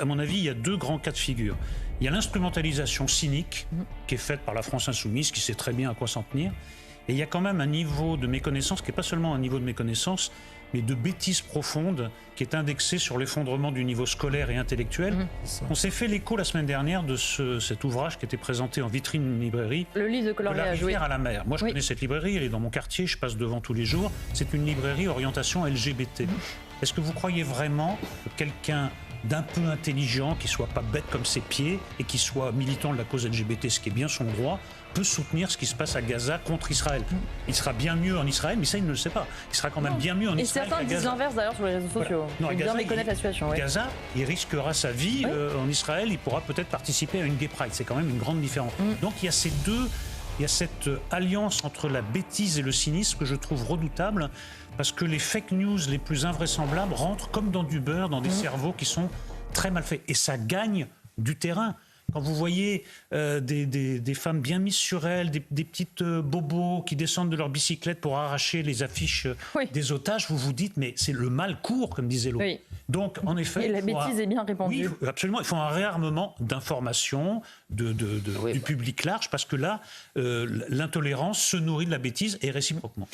à mon avis, il y a deux grands cas de figure. Il y a l'instrumentalisation cynique qui est faite par la France insoumise, qui sait très bien à quoi s'en tenir. Et il y a quand même un niveau de méconnaissance qui n'est pas seulement un niveau de méconnaissance, mais de bêtise profonde qui est indexé sur l'effondrement du niveau scolaire et intellectuel. On s'est fait l'écho la semaine dernière de cet ouvrage qui était présenté en vitrine d'une librairie. Le livre de coloriage, à la mer. Moi, je connais cette librairie, elle est dans mon quartier, je passe devant tous les jours. C'est une librairie orientation LGBT. Est-ce que vous croyez vraiment que quelqu'un d'un peu intelligent, qui soit pas bête comme ses pieds et qui soit militant de la cause LGBT, ce qui est bien son droit, peut soutenir ce qui se passe à Gaza contre Israël? Il sera bien mieux en Israël, mais ça il ne le sait pas. Il sera quand même bien mieux en Israël qu'à Gaza. Et certains disent l'inverse d'ailleurs sur les réseaux sociaux. Voilà. Bien méconnaître la situation. Gaza, il risquera sa vie. En Israël, il pourra peut-être participer à une Gay Pride. C'est quand même une grande différence. Donc il y a ces deux... Il y a cette alliance entre la bêtise et le cynisme que je trouve redoutable, parce que les fake news les plus invraisemblables rentrent comme dans du beurre dans des cerveaux qui sont très mal faits. Et ça gagne du terrain. Quand vous voyez des femmes bien mises sur elles, des petites bobos qui descendent de leur bicyclette pour arracher les affiches des otages, vous vous dites, mais c'est le mal court, comme disait l'autre. Oui. Donc, en effet... Et la bêtise est bien répandue. Oui, absolument. Il faut un réarmement d'information du public large, parce que là, l'intolérance se nourrit de la bêtise et réciproquement.